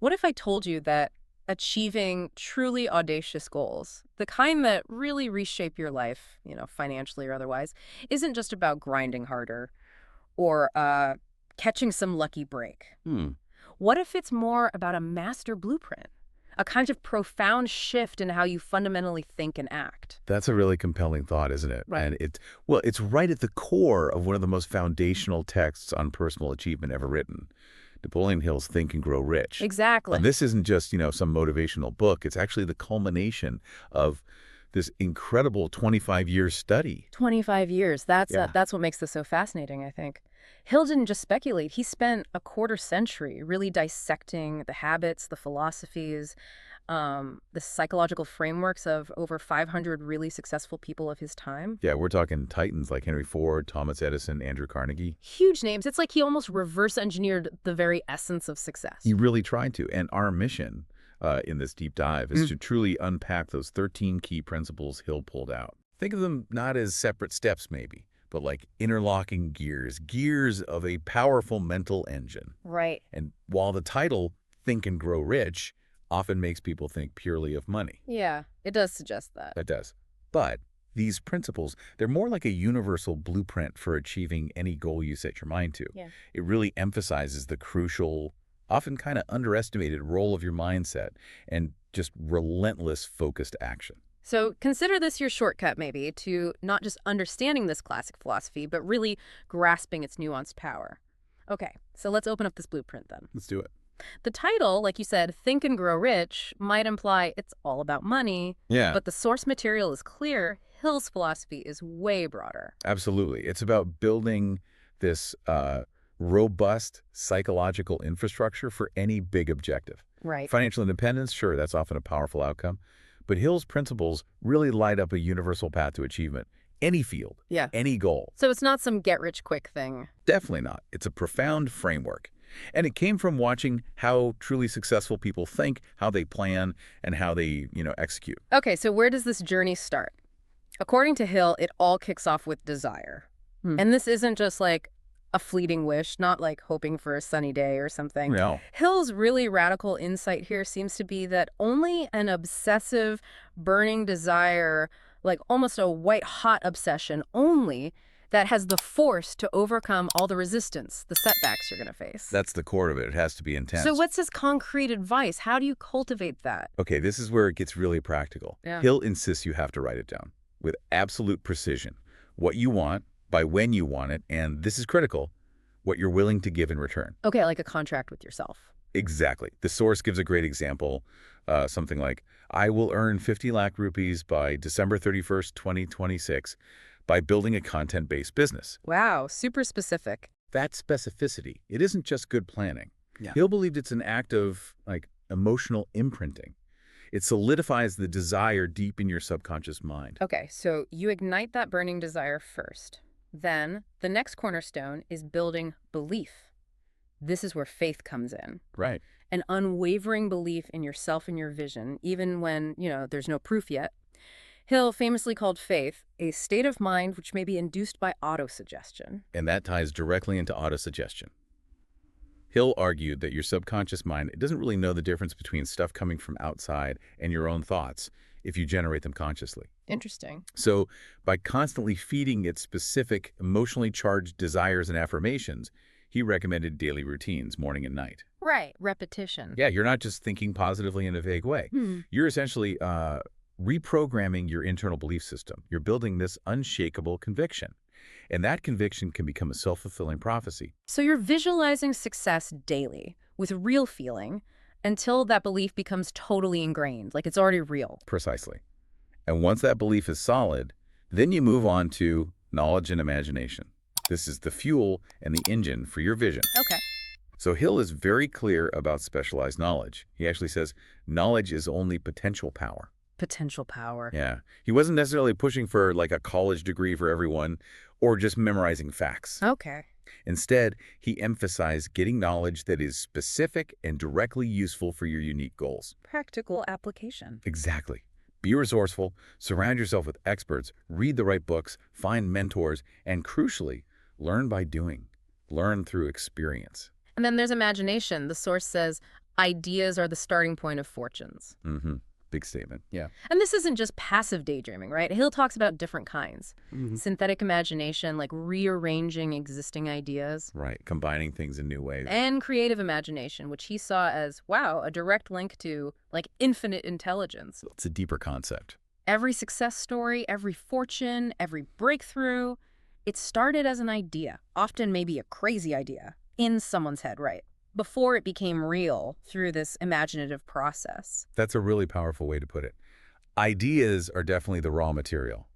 What if I told you that achieving truly audacious goals, the kind that really reshape your life, financially or otherwise, isn't just about grinding harder or catching some lucky break? Hmm. What if it's more about a master blueprint, a kind of profound shift in how you fundamentally think and act? That's a really compelling thought, isn't it? Right. And it's right at the core of one of the most foundational texts on personal achievement ever written. Napoleon Hill's Think and Grow Rich. Exactly. And this isn't just, some motivational book. It's actually the culmination of this incredible 25-year study. 25 years. Yeah. That's what makes this so fascinating, I think. Hill didn't just speculate. He spent a quarter century really dissecting the habits, the philosophies, the psychological frameworks of over 500 really successful people of his time. Yeah, we're talking titans like Henry Ford, Thomas Edison, Andrew Carnegie. Huge names. It's like he almost reverse engineered the very essence of success. He really tried to. And our mission in this deep dive is to truly unpack those 13 key principles Hill pulled out. Think of them not as separate steps, maybe, but like interlocking gears of a powerful mental engine. Right. And while the title, Think and Grow Rich, often makes people think purely of money. Yeah, it does suggest that. That does. But these principles, they're more like a universal blueprint for achieving any goal you set your mind to. Yeah. It really emphasizes the crucial, often kind of underestimated role of your mindset and just relentless focused action. So consider this your shortcut, maybe, to not just understanding this classic philosophy, but really grasping its nuanced power. Okay, so let's open up this blueprint then. Let's do it. The title, like you said, Think and Grow Rich, might imply it's all about money, Yeah, but the source material is clear. Hill's philosophy is way broader. absolutely. It's about building this robust psychological infrastructure for any big objective. Right. Financial independence, sure, that's often a powerful outcome. But Hill's principles really light up a universal path to achievement. Any field, Yeah. any goal. So it's not some get-rich-quick thing. Definitely not. It's a profound framework. And it came from watching how truly successful people think, how they plan, and how they, execute. Okay, so where does this journey start? According to Hill, it all kicks off with desire. And this isn't just like a fleeting wish, not like hoping for a sunny day or something. No. Hill's really radical insight here seems to be that only an obsessive, burning desire, like almost a white-hot obsession, only that has the force to overcome all the resistance, the setbacks you're going to face. That's the core of it. It has to be intense. So what's his concrete advice? How do you cultivate that? Okay, this is where it gets really practical. Yeah. Hill insists you have to write it down with absolute precision. What you want, by when you want it, and this is critical, what you're willing to give in return. Okay, like a contract with yourself. Exactly. The source gives a great example, something like, I will earn 50 lakh rupees by December 31st, 2026 by building a content-based business. Wow, super specific. That specificity, it isn't just good planning. Yeah. Hill believed it's an act of, emotional imprinting. It solidifies the desire deep in your subconscious mind. Okay, so you ignite that burning desire first. Then the next cornerstone is building belief. This is where faith comes in. Right. An unwavering belief in yourself and your vision, even when, there's no proof yet. Hill famously called faith a state of mind which may be induced by autosuggestion. And that ties directly into autosuggestion. Hill argued that your subconscious mind, it doesn't really know the difference between stuff coming from outside and your own thoughts if you generate them consciously. Interesting. So by constantly feeding it specific, emotionally charged desires and affirmations, he recommended daily routines, morning and night. Right. Repetition. Yeah, you're not just thinking positively in a vague way. You're essentially reprogramming your internal belief system. You're building this unshakable conviction. And that conviction can become a self-fulfilling prophecy. So you're visualizing success daily with real feeling until that belief becomes totally ingrained, like it's already real. Precisely. And once that belief is solid, then you move on to knowledge and imagination. This is the fuel and the engine for your vision. Okay. So Hill is very clear about specialized knowledge. He actually says knowledge is only potential power. Potential power. Yeah. He wasn't necessarily pushing for like a college degree for everyone or just memorizing facts. Okay. Instead, he emphasized getting knowledge that is specific and directly useful for your unique goals. Practical application. Exactly. Be resourceful, surround yourself with experts, read the right books, find mentors, and crucially, learn by doing. Learn through experience. And then there's imagination. The source says, Ideas are the starting point of fortunes. Mm-hmm. Big statement. Yeah. And this isn't just passive daydreaming, right? Hill talks about different kinds. Synthetic imagination, like rearranging existing ideas. Right. Combining things in new ways. And creative imagination, which he saw as, wow, a direct link to, like, infinite intelligence. It's a deeper concept. Every success story, every fortune, every breakthrough, it started as an idea, often maybe a crazy idea, in someone's head, right? Before it became real through this imaginative process. That's a really powerful way to put it. Ideas are definitely the raw material.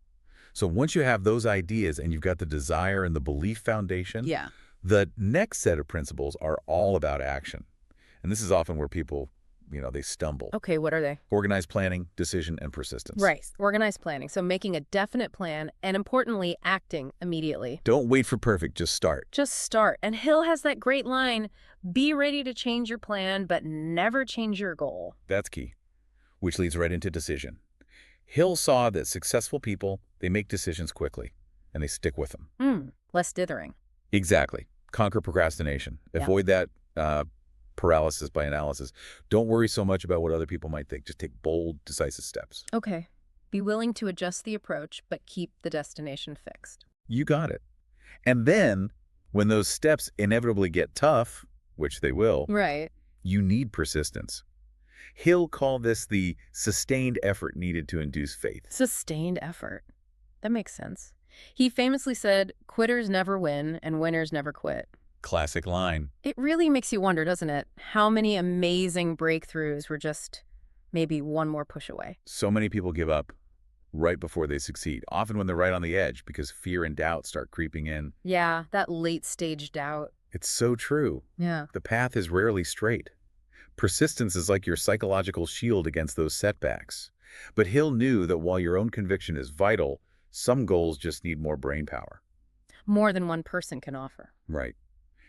So once you have those ideas and you've got the desire and the belief foundation, Yeah. the next set of principles are all about action. And this is often where people, they stumble. Okay, what are they? Organized planning, decision, and persistence. Right. Organized planning. So making a definite plan and, importantly, acting immediately. Don't wait for perfect, just start. Just start. And Hill has that great line, be ready to change your plan, but never change your goal. That's key, which leads right into decision. Hill saw that successful people, they make decisions quickly, and they stick with them. Less dithering. Exactly. Conquer procrastination. Yeah. Avoid that paralysis by analysis. Don't worry so much about what other people might think. Just take bold, decisive steps. Okay. Be willing to adjust the approach, but keep the destination fixed. You got it. And then, when those steps inevitably get tough, which they will, Right. you need persistence. Hill called this the sustained effort needed to induce faith. Sustained effort. That makes sense. He famously said, quitters never win and winners never quit. Classic line. It really makes you wonder, doesn't it? How many amazing breakthroughs were just maybe one more push away. So many people give up right before they succeed, often when they're right on the edge because fear and doubt start creeping in. Yeah, that late stage doubt. It's so true. Yeah. The path is rarely straight. Persistence is like your psychological shield against those setbacks. But Hill knew that while your own conviction is vital, some goals just need more brain power. More than one person can offer. Right.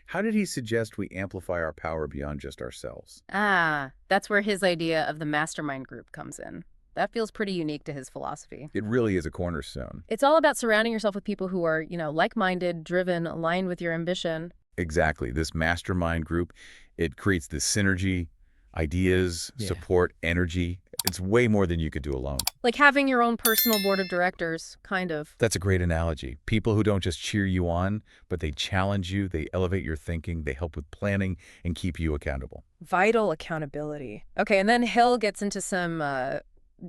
How did he suggest we amplify our power beyond just ourselves? That's where his idea of the mastermind group comes in. That feels pretty unique to his philosophy. It really is a cornerstone. It's all about surrounding yourself with people who are, like-minded, driven, aligned with your ambition. Exactly. This mastermind group, it creates this synergy, ideas, support, energy. It's way more than you could do alone. Like having your own personal board of directors, kind of. That's a great analogy. People who don't just cheer you on, but they challenge you, they elevate your thinking, they help with planning and keep you accountable. Vital accountability. Okay, and then Hill gets into some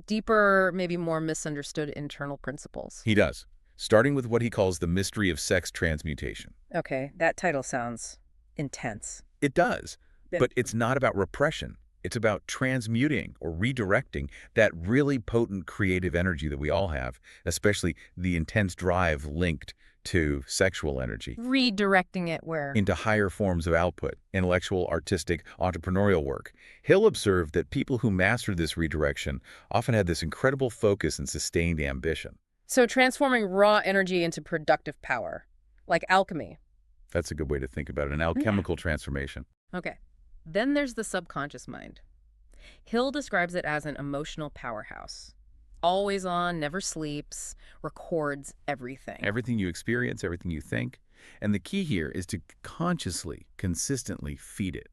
deeper, maybe more misunderstood internal principles. He does, starting with what he calls the mystery of sex transmutation. Okay, that title sounds intense. It does, Yeah. but it's not about repression. It's about transmuting or redirecting that really potent creative energy that we all have, especially the intense drive linked to sexual energy, Redirecting it where? into higher forms of output, intellectual, artistic, entrepreneurial work. Hill observed that people who mastered this redirection often had this incredible focus and sustained ambition. So transforming raw energy into productive power, like alchemy. That's a good way to think about it, an alchemical transformation. Okay. Then there's the subconscious mind. Hill describes it as an emotional powerhouse. Always on, never sleeps, records everything. Everything you experience, everything you think. And the key here is to consciously, consistently feed it.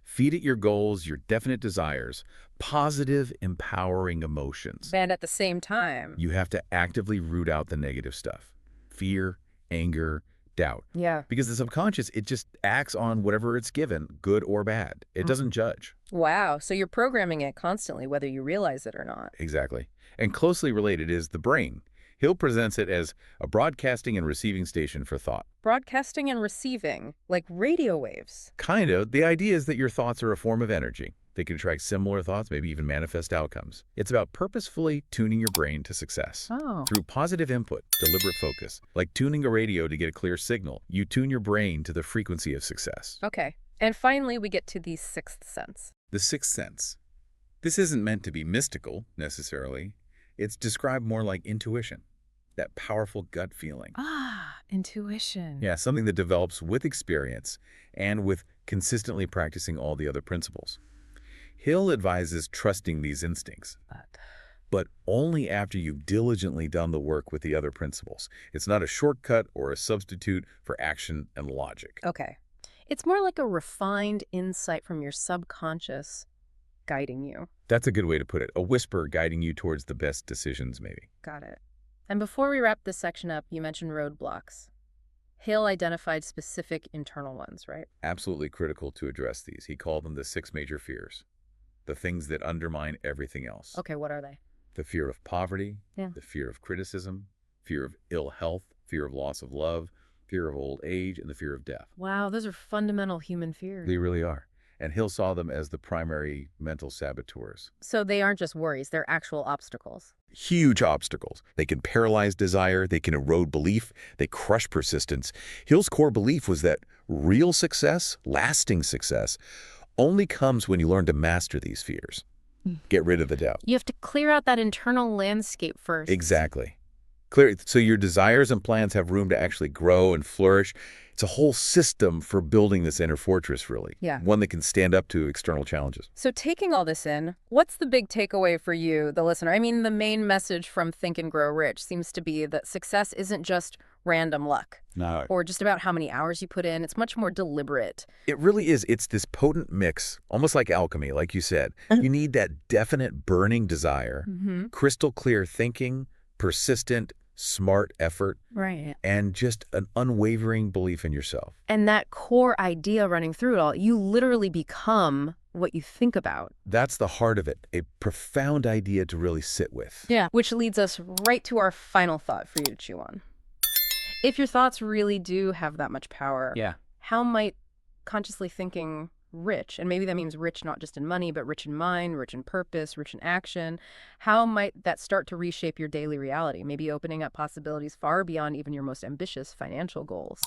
Feed it your goals, your definite desires, positive, empowering emotions. And at the same time. You have to actively root out the negative stuff. Fear, anger, doubt. Yeah. Because the subconscious, it just acts on whatever it's given, good or bad. It doesn't judge. Wow. So you're programming it constantly, whether you realize it or not. Exactly. And closely related is the brain. Hill presents it as a broadcasting and receiving station for thought. Broadcasting and receiving, like radio waves. Kind of. The idea is that your thoughts are a form of energy. They can attract similar thoughts, maybe even manifest outcomes. It's about purposefully tuning your brain to success. Oh. Through positive input, deliberate focus. Like tuning a radio to get a clear signal, you tune your brain to the frequency of success. Okay. And finally, we get to the sixth sense. The sixth sense. This isn't meant to be mystical, necessarily. It's described more like intuition, that powerful gut feeling. Intuition. Yeah, something that develops with experience and with consistently practicing all the other principles. Hill advises trusting these instincts, but only after you've diligently done the work with the other principles. It's not a shortcut or a substitute for action and logic. Okay. It's more like a refined insight from your subconscious guiding you. That's a good way to put it. A whisper guiding you towards the best decisions, maybe. Got it. And before we wrap this section up, you mentioned roadblocks. Hale identified specific internal ones, right? Absolutely critical to address these. He called them the 6 major fears, the things that undermine everything else. Okay, what are they? The fear of poverty, Yeah. the fear of criticism, fear of ill health, fear of loss of love, fear of old age, and the fear of death. Wow, those are fundamental human fears. They really are. And Hill saw them as the primary mental saboteurs. So they aren't just worries, they're actual obstacles. Huge obstacles. They can paralyze desire, they can erode belief, they crush persistence. Hill's core belief was that real success, lasting success, only comes when you learn to master these fears. Get rid of the doubt. You have to clear out that internal landscape first. Exactly. Clear, so your desires and plans have room to actually grow and flourish. It's a whole system for building this inner fortress, really. Yeah. One that can stand up to external challenges. So taking all this in, what's the big takeaway for you, the listener? I mean, the main message from Think and Grow Rich seems to be that success isn't just random luck No. or just about how many hours you put in. It's much more deliberate. It really is. It's this potent mix, almost like alchemy, like you said. You need that definite burning desire, crystal clear thinking, persistent, smart effort, Right. and just an unwavering belief in yourself. And that core idea running through it all, you literally become what you think about. That's the heart of it, a profound idea to really sit with. Yeah. Which leads us right to our final thought for you to chew on. If your thoughts really do have that much power, how might consciously thinking rich, and maybe that means rich not just in money, but rich in mind, rich in purpose, rich in action, how might that start to reshape your daily reality, maybe opening up possibilities far beyond even your most ambitious financial goals?